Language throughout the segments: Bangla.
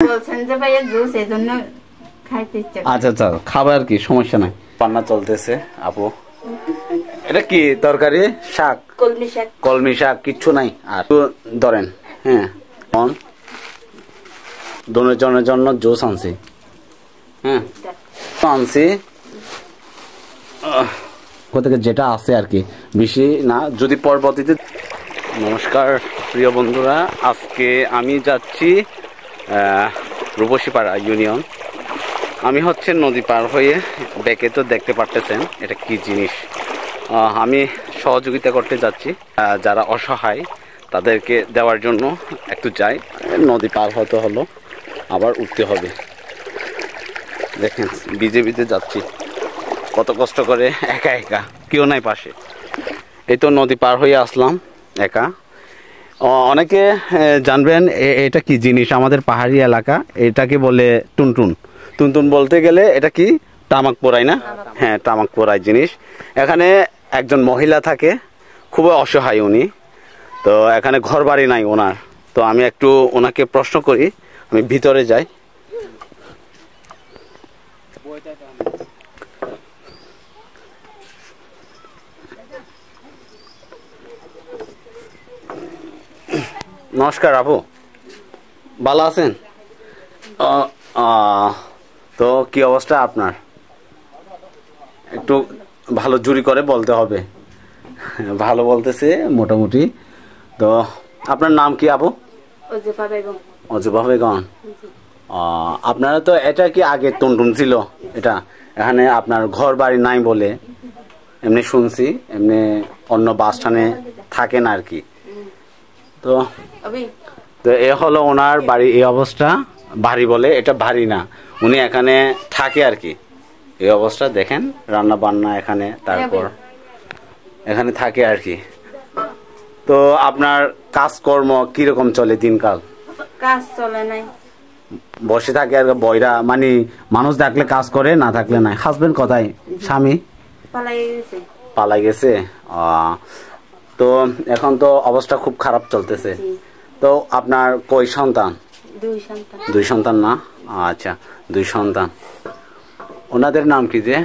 বলছেন যে ভাইয়া জুস এজন্য খাইতে ইচ্ছা। আচ্ছা আচ্ছা, খাবার কি সমস্যা নাই। রান্না চলতেছে আপু। এটা কি তরকারি? শাক, কলমি শাক। কলমি শাক, কিচ্ছু নাই আর ধরেন। হ্যাঁ, দুজনের জন্য জুস আনছি। হ্যাঁ আনছি কোথেকে যেটা আছে আর কি, বেশি না, যদি পরবর্তীতে। নমস্কার প্রিয় বন্ধুরা, আজকে আমি যাচ্ছি রূপসীপাড়া ইউনিয়ন। আমি হচ্ছে নদী পার হয়ে ব্যাকে তো দেখতে পারতেছেন এটা কি জিনিস। আমি সহযোগিতা করতে যাচ্ছি, যারা অসহায় তাদেরকে দেওয়ার জন্য একটু যাই। নদী পার হতে হলো, আবার উঠতে হবে। দেখেন ভিজে ভিজে যাচ্ছি, কত কষ্ট করে, একা একা, কেউ নাই পাশে। এই তো নদী পার হয়ে আসলাম একা। অনেকে জানবেন এটা কি জিনিস, আমাদের পাহাড়ি এলাকা, এটাকে বলে টুনটুন। টুনটুন বলতে গেলে এটা কি তামাক পোড়াই না? হ্যাঁ, তামাক পোড়াই জিনিস। এখানে একজন মহিলা থাকে, খুবই অসহায় উনি। তো এখানে ঘর বাড়ি নাই ওনার। তো আমি একটু ওনাকে প্রশ্ন করি, আমি ভিতরে যাই। নমস্কার আপু, ভালো আছেন? তো কি অবস্থা আপনার? একটু ভালো জুরি করে বলতে হবে। ভালো বলতেছে মোটামুটি। তো আপনার নাম কি আপু? অজুফা বেগম। অজুফা বেগম। আপনারা তো, এটা কি আগে টুনটুন ছিল এটা? এখানে আপনার ঘর বাড়ি নাই বলে এমনি শুনছি, এমনি অন্য বাস স্ট্যান্ডে থাকেন আর কি। তো তো এ হলো ওনার বাড়ি। এই অবস্থা, বাড়ি বলে এটা বাড়ি না, উনি এখানে থাকে আর কি। এই অবস্থা দেখেন, রান্না বান্না এখানে, তারপর এখানে থাকে আর কি। তো আপনার কাজকর্ম কিরকম চলে দিনকাল? কাজ চলে নাই, বসে থাকে আর বয়রা, মানে মানুষ থাকলে কাজ করে, না থাকলে নাই। হাজবেন্ড কোথায়? স্বামী পালাই গেছে। তো এখন তো অবস্থা খুব খারাপ চলতেছে। তো আপনার কয় সন্তান? দুই সন্তান না? আচ্ছা, দুই সন্তান। ওনাদের নাম কি? যে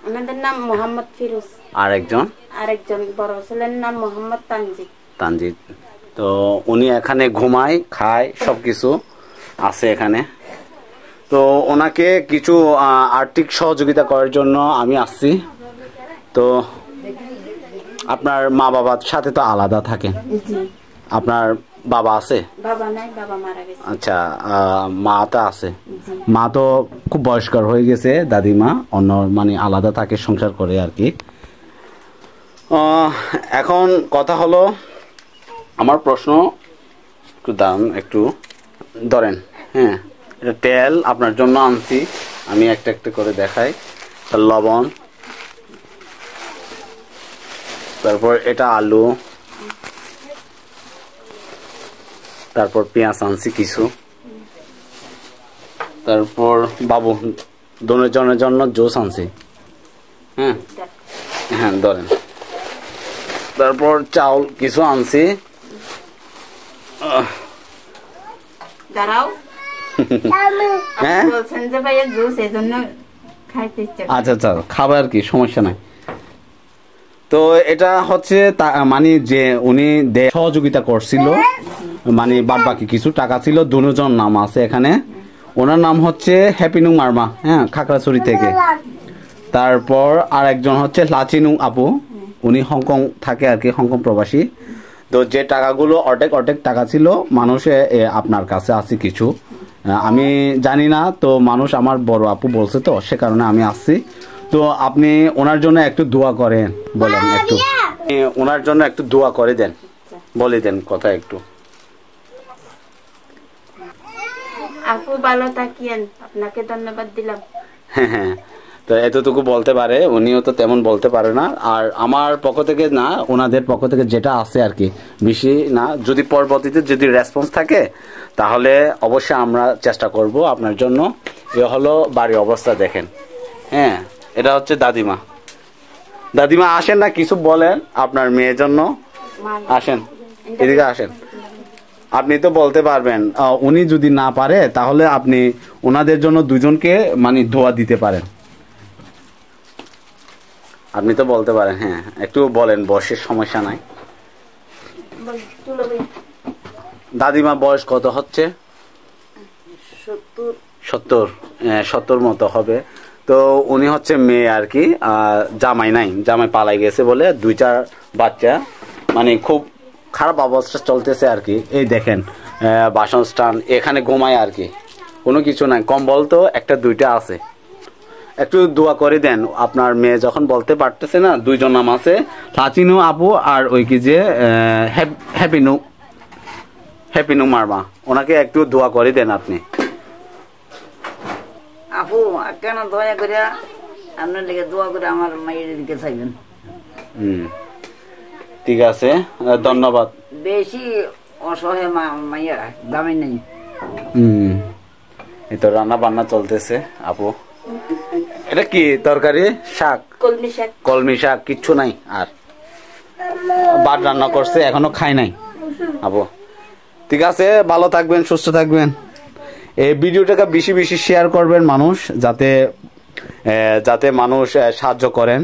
ওনাদের নাম মোহাম্মদ ফিরোজ। আরেকজন বড় ছেলের নাম মোহাম্মদ তানজিদ। তানজিদ। তো উনি এখানে ঘুমায়, খায়, সবকিছু আছে এখানে। তো ওনাকে কিছু আর্থিক সহযোগিতা করার জন্য আমি আসছি। তো আপনার মা বাবার সাথে তো আলাদা থাকেন? আপনার বাবা আছে? বাবা নাই, বাবা মারা গেছে। আচ্ছা, মা তো আছে। মা তো খুব বয়স্কর হয়ে গেছে, দাদিমা অন্য মানে আলাদা থাকে, সংসার করে আর কি। এখন কথা হলো, আমার প্রশ্ন, একটু দাম একটু ধরেন। হ্যাঁ, এটা তেল আপনার জন্য আনছি, আমি একটা একটা করে দেখাই। লবণ, তারপর এটা আলু, তারপর পেঁয়াজ আনছি কিছু, তারপর বাবু দুজনের জন্য জুস আনছি। হ্যাঁ হ্যাঁ ধরেন। তারপর চাউল কিছু আনছি। আচ্ছা আচ্ছা, খাবার কি সমস্যা নাই। তো এটা হচ্ছে মানে যে উনি সহযোগিতা করছিল, মানে বাদ বাকি কিছু টাকা ছিল। দুজন নাম আছে এখানে। ওনার নাম হচ্ছে হ্যাপিনুং মার্মা, হ্যাঁ, খাগড়াছড়ি থেকে। তারপর আর একজন হচ্ছে লাচিনুং আপু, উনি হংকং থাকে আর কি, হংকং প্রবাসী। তো যে টাকাগুলো অর্ধেক অর্ধেক টাকা ছিল মানুষে আপনার কাছে আছে কিছু, আমি জানি না। তো মানুষ আমার বড় আপু বলছে, তো সে কারণে আমি আসছি। তো আপনি ওনার জন্য একটু দোয়া করেন, বলেন একটু ওনার জন্য একটু দোয়া করে দেন, বলে দেন কথা একটু। আপু ভালো থাকিয়েন, আপনাকে ধন্যবাদ দিলাম। হ্যাঁ হ্যাঁ, তো এতটুকু বলতে পারে, উনিও তো তেমন বলতে পারে না। আর আমার পক্ষ থেকে না, ওনাদের পক্ষ থেকে যেটা আছে আর কি, বেশি না। যদি পরবর্তীতে যদি রেসপন্স থাকে তাহলে অবশ্যই আমরা চেষ্টা করব আপনার জন্য। এ হলো বাড়ির অবস্থা দেখেন। হ্যাঁ, এটা হচ্ছে দাদিমা। দাদিমা আসেন না, কিছু বলেন আপনার মেয়ের জন্য, আসেন এদিকে আসেন। আপনি তো বলতে পারবেন, উনি যদি না পারে তাহলে আপনি ওনাদের জন্য দুজনকে মানে দোয়া দিতে পারেন। আপনি তো বলতে পারেন, হ্যাঁ একটু বলেন, বয়সের সমস্যা নাই। দাদিমা বয়স কত হচ্ছে? 70 মতো হবে। তো উনি হচ্ছে মেয়ে আর কি, জামাই নাই, জামাই পালাই গেছে বলে 2-4 বাচ্চা, মানে খুব খারাপ অবস্থা চলতেছে আর কি। এই দেখেন বাসস্থান, এখানে ঘুমায় আর কি, কোনো কিছু নাই, কম্বল তো 1-2টা আছে। একটু দোয়া করে দেন, আপনার মেয়ে যখন বলতে পারতেছে না, 2জন নাম আছে, প্রাচীনু আপু আর ওই কি যে হ্যাপিনু মারমা, ওনাকে একটু দোয়া করে দেন আপনি। আপু কেন দয়া করে আপনার লেগে দোয়া করে আমার মায়ের দিকে চাইবেন। ঠিক আছে, ধন্যবাদ। বেশি অসহায় মাইয়া দামি নেই। এই তো রান্না বান্না চলতেছে আপু। এটা কি তরকারি? শাক, কলমি শাক, কিচ্ছু নাই। আর ভাত রান্না করছে, এখনো খাই নাই আপু। ঠিক আছে, ভালো থাকবেন, সুস্থ থাকবেন। এই ভিডিওটাকে বেশি বেশি শেয়ার করবেন মানুষ, যাতে মানুষ সাহায্য করেন।